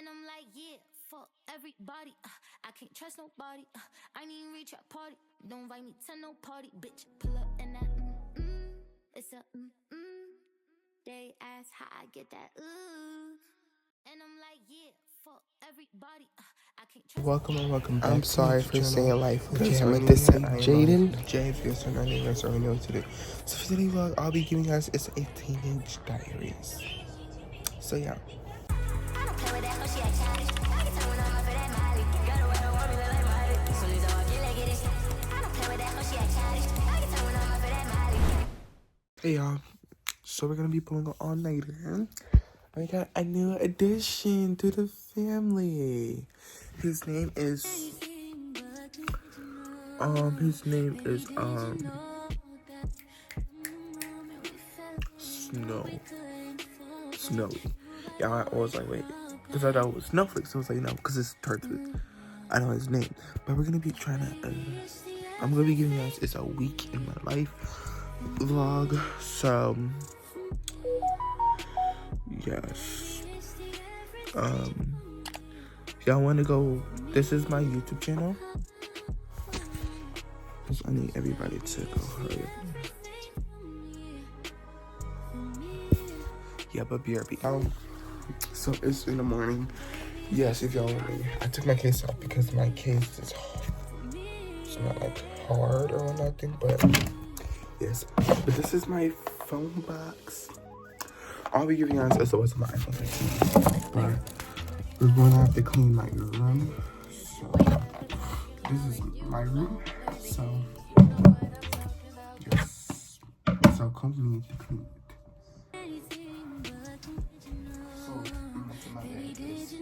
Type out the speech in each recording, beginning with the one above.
And I'm like, yeah, fuck everybody. I can't trust nobody. I ain't even reach a party. Don't invite me to no party, bitch. Pull up and that it's a They ask how I get that and I'm like, yeah, fuck everybody. I can't trust. Welcome and welcome back. I'm to sorry the for channel. saying life with Guys, Jam. already This know is that I am Jaden. Jay. If you're not new, guys already know today. So for today's vlog, I'll be giving you guys a teenage diaries. So yeah. Hey y'all. So we're gonna be pulling an all-nighter. We got a new addition to the family. His name is Snowy. Yeah, I was like, wait, because I thought it was Snowflake, so I was like, no, because it starts with, I know his name. But we're gonna be trying to, I'm gonna be giving you guys, it's a week in my life vlog. So, yes. Y'all want to go, this is my YouTube channel. Because I need everybody to go hurry up. Yeah, but BRB. So it's in the morning. Yes, if y'all want me, I took my case off because my case is it's not like hard or nothing, but yes. But this is my phone box. I'll be giving you guys SOS on my iPhone 15. But we're going to have to clean my room. So this is my room. So yes. So come with me to clean it. So that's my bed is.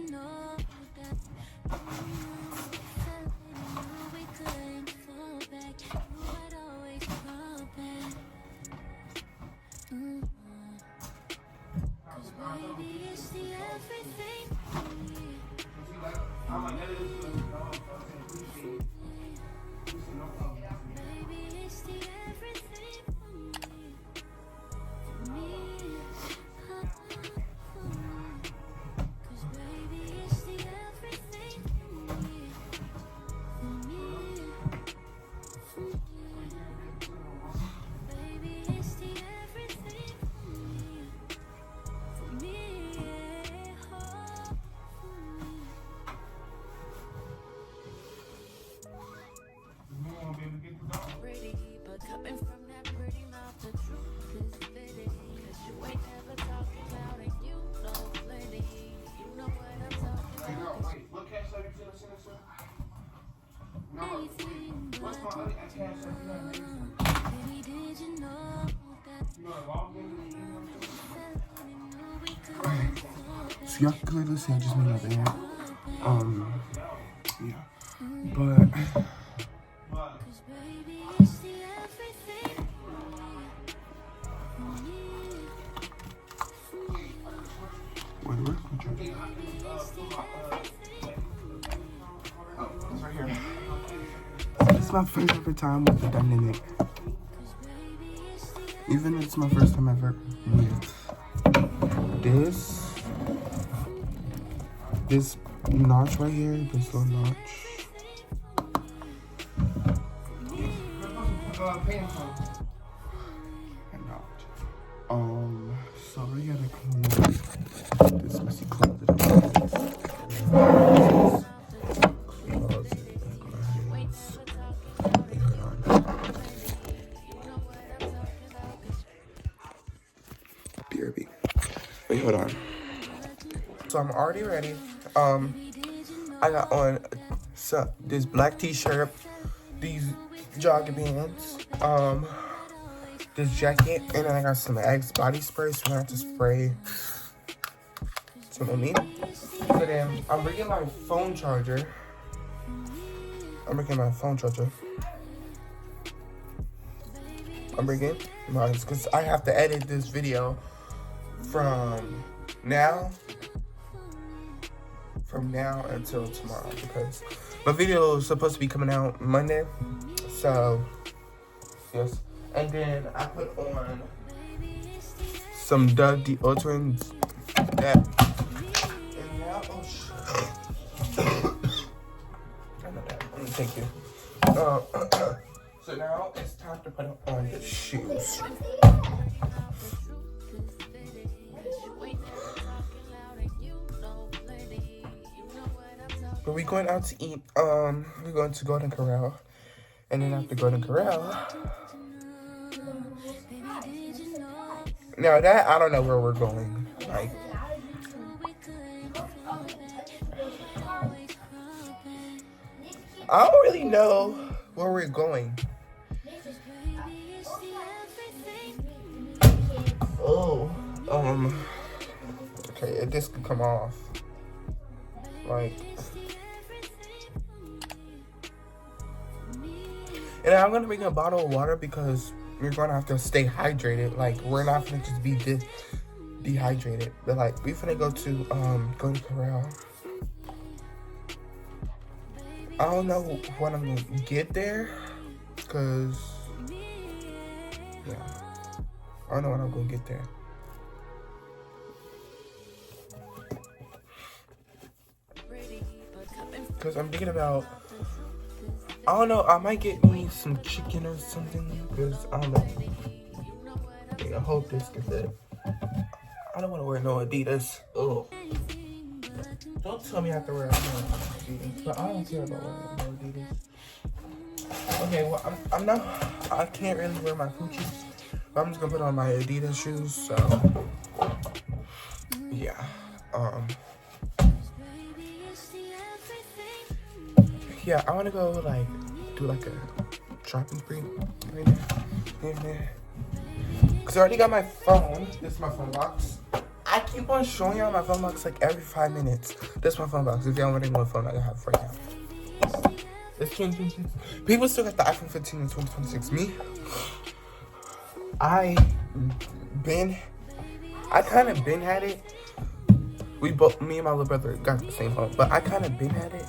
So y'all can clearly see I just made my bed. Yeah. But where's my charger? Oh, it's right here. This is my first ever time with the dynamic. Even if it's my first time ever with this notch right here, this little notch. And notch. So we gotta clean this messy closet up. BRB. Wait, hold on. So I'm already ready. I got on this black t-shirt, these jogging pants, this jacket, and then I got some Axe body spray, so I'm gonna have to spray some on me. So then I'm bringing my phone charger. I'm bringing mine because I have to edit this video from now until tomorrow because my video is supposed to be coming out Monday. So yes, and then I put on some Dove deodorant that. And now, oh I know that. Thank you. So now it's time to put on the shoes. But we're going out to eat. We're going to Golden Corral. And then after Golden Corral. Now that, I don't know where we're going. Like, I don't really know where we're going. Oh, okay, this could come off. Like, and I'm gonna bring a bottle of water because you're gonna have to stay hydrated. Like, we're not gonna just be dehydrated. But like, we finna go to Golden Corral. I don't know when I'm gonna get there, cause yeah, I don't know when I'm gonna get there. Cause I'm thinking about, I don't know, I might get me some chicken or something. Cause I don't know. I hope this can fit. I don't want to wear no Adidas. Oh. Don't tell me I have to wear no Adidas, but I don't care about wearing no Adidas. Okay, well, I can't really wear my Poochies. I'm just gonna put on my Adidas shoes, so, yeah. Yeah, I wanna go, like, do, like, a shopping spree right there. Cause I already got my phone. This is my phone box. I keep on showing y'all my phone box like every 5 minutes. This is my phone box. If y'all wondering what phone I have right now. It's 2026. People still got the iPhone 15 in 2026. Me, I kind of been had it. Me and my little brother got the same phone, but I kind of been had it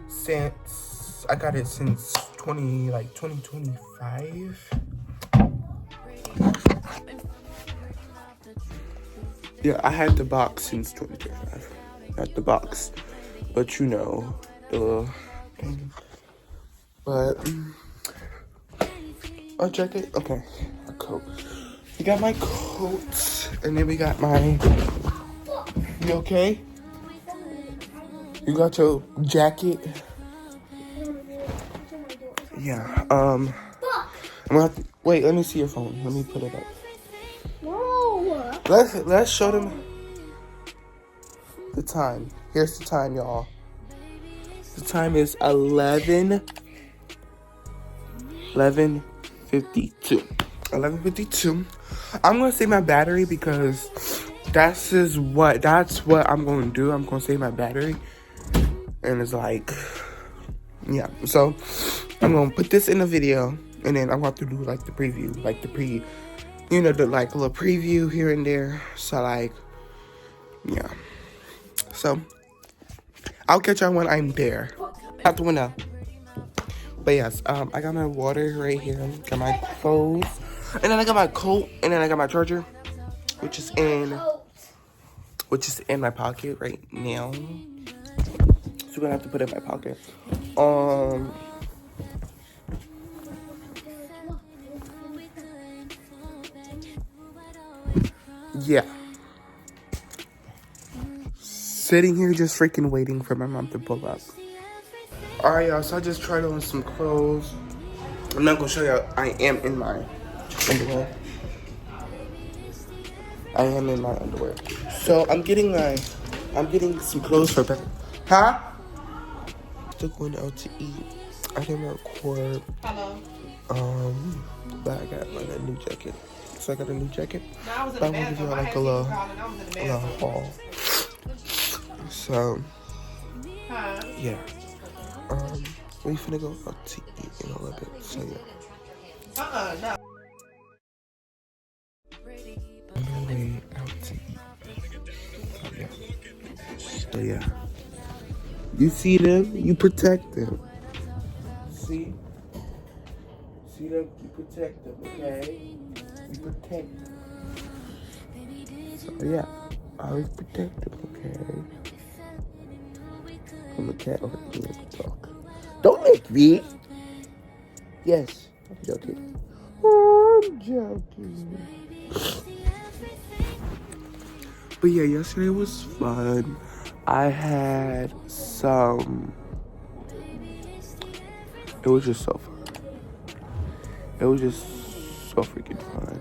since, I got it since 2025. Yeah, I had the box since 2025. Not the box, but you know, the thing. But, a jacket? Okay, a coat. We got my coat, and then we got my, you okay? You got your jacket? Yeah, I'm gonna have to, wait, let me see your phone. Let me put it up. Let's show them the time. Here's the time, y'all. The time is 11:52. 11:52. I'm gonna save my battery because that's what I'm gonna do. I'm gonna save my battery, and it's like, yeah. So I'm gonna put this in the video, and then I'm going to do like the preview, like the you know, the like a little preview here and there. So like, yeah. So I'll catch y'all when I'm there. Out the window. But yes, I got my water right here. Got my clothes, and then I got my coat, and then I got my charger, which is in my pocket right now. So we're gonna have to put it in my pocket. Yeah. Sitting here just freaking waiting for my mom to pull up. Alright, y'all, so I just tried on some clothes. I'm not gonna show y'all. I am in my underwear. I am in my underwear. So I'm getting some clothes for better. Huh? Still going out to eat. I didn't record. Hello. But I got like a new jacket. So I got a new jacket. No, I was in But the I'm gonna give bathroom. y'all I like had a little haul. So Huh? yeah. We finna go out to eat in a little bit. So yeah. No. On the way out to eat. So yeah. So yeah. You see them, you protect them. See? See them, you protect them, okay? You protect them. So yeah. Always protect them, okay? I'm a cat. Okay, you make me talk. Don't make me. Yes, I'm joking. I'm joking. But yeah, yesterday was fun. I had some. It was just so fun. It was just so freaking fun.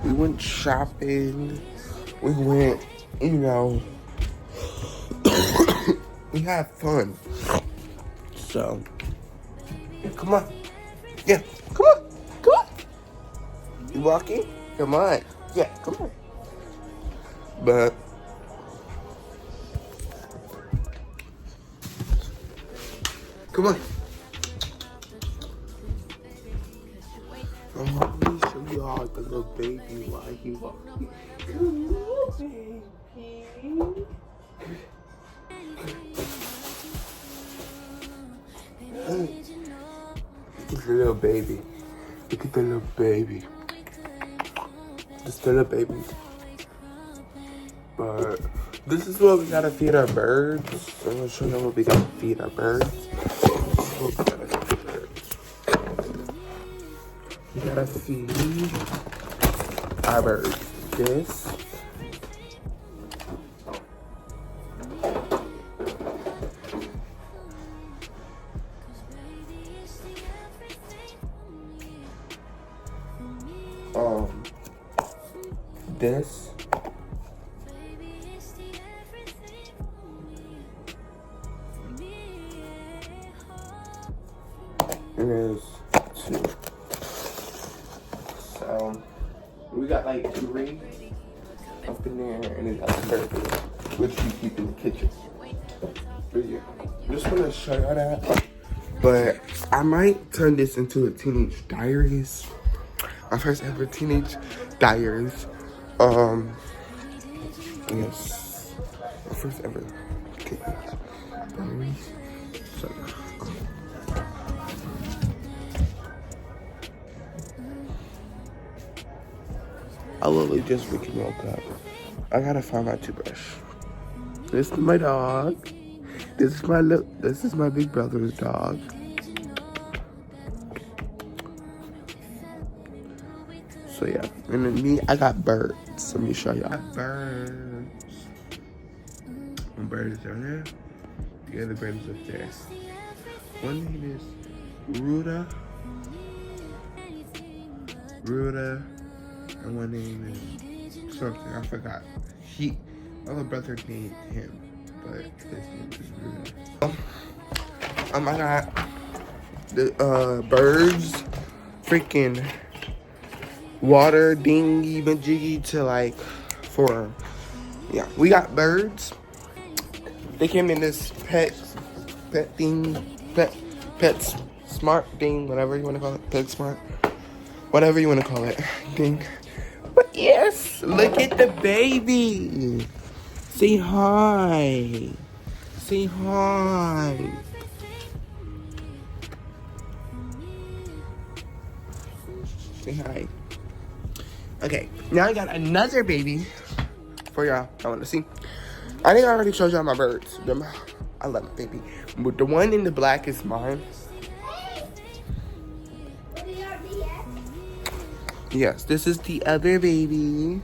We went shopping. We went, we had fun. So, yeah, come on. Yeah, come on. Come on. You walking? Come on. Yeah, come on. But, come on. Let me show you all the little baby while he walking. Come on, baby. Look at the little baby. Look at the little baby. Just the little baby. But this is what we gotta feed our birds. I'm gonna show you what we gotta feed our birds. We gotta feed our birds this. This. And there's 2. So we got like 3 up in there, and then got the turkey, which we keep in the kitchen. But yeah, I'm just gonna show y'all that. But I might turn this into a teenage diaries. My first ever teenage diaries. Yes, my first ever teenage diaries. So I literally just freaking woke up. I gotta find my toothbrush. This is my dog. This is my big brother's dog. So yeah, and then me, I got birds. Let me show y'all. I got birds. One bird is down there. The other bird is up there. One name is Ruda, and one name is something I forgot. My little brother named him, but his name is Ruda. I got the birds, freaking water dingy majiggy to like for, yeah, we got birds. They came in this pet smart thing, whatever you want to call it, pet smart, whatever you want to call it, thing. But yes, look at the baby. Say hi. Say hi. Say hi. Okay, now I got another baby for y'all. I want to see. I think I already showed y'all my birds. I love my baby. But the one in the black is mine. Yes, this is the other baby.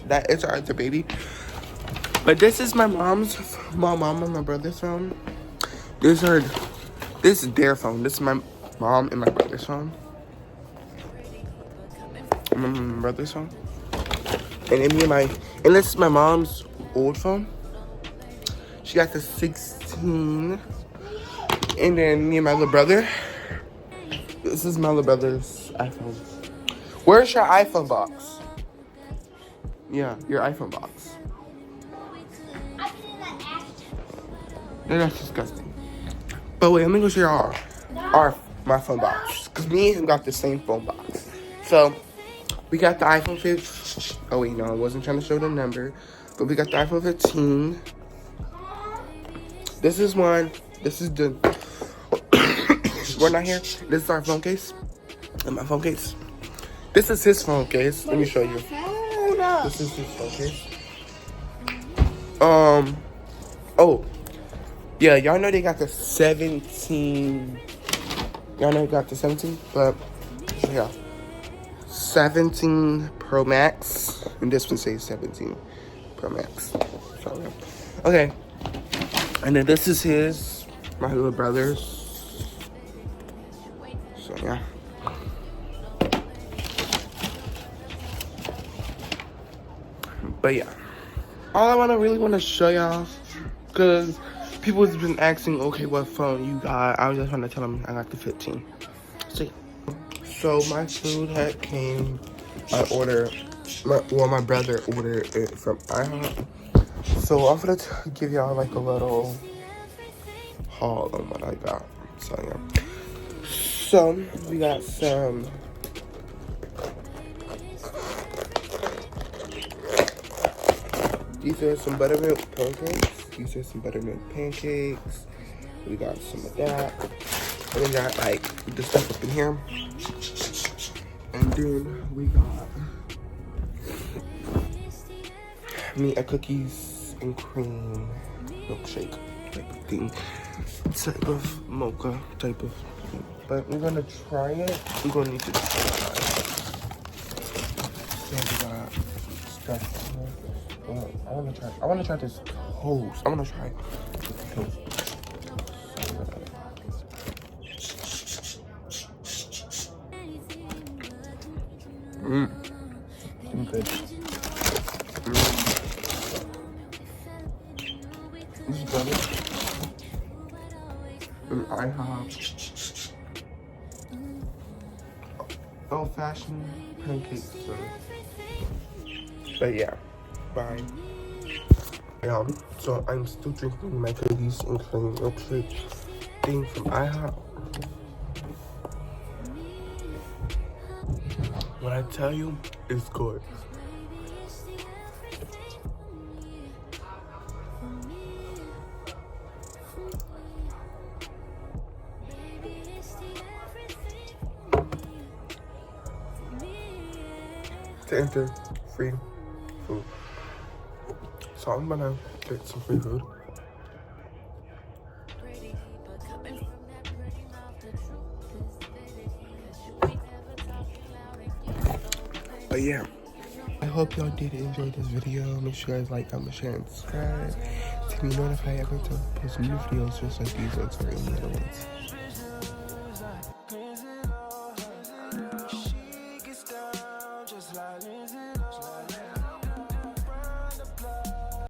That is our other baby. But this is my mom and my brother's phone. This is their phone. This is my mom and my brother's phone. My brother's phone. And then and this is my mom's old phone. She got the 16. And then me and my little brother. This is my little brother's iPhone. Where's your iPhone box? Yeah, your iPhone box. No, that's disgusting. But wait, let me go show y'all my phone box. Because me and him got the same phone box. So, we got the iPhone 15. Oh wait, no, I wasn't trying to show the number. But we got the iPhone 15. This is one. This is the... We're not here. This is our phone case. And my phone case. This is his phone case. Let me show you. This is his phone case. Oh, yeah, y'all know they got the 17. Y'all know they got the 17, but yeah, 17 Pro Max, and this one says 17 Pro Max. So, yeah. Okay, and then this is my little brother's. So yeah. But yeah, all I really want to show y'all, because people have been asking, okay, what phone you got? I was just trying to tell them I got the 15. So yeah. So my food had came. My brother ordered it from IHOP. So I'm gonna give y'all like a little haul on what I got. So yeah. So we got some. These are some buttermilk pancakes. We got some of that. And we got like the stuff up in here. And then we got me a cookies and cream milkshake type of thing. Type of mocha type of thing. But we're gonna try it. We're gonna need to try it. So we got stuff. I wanna try this toast. I wanna try toast. I'm good. This is butter. And IHOP. Old-fashioned pancakes. But yeah, bye. So I'm still drinking my cookies and cream milkshake thing from IHOP. When I tell you, it's good. To enter free food. So I'm gonna get some free food. But yeah, I hope y'all did enjoy this video. Make sure you guys like, comment, share, and subscribe to be notified every time I post new videos just like these ones or any other ones.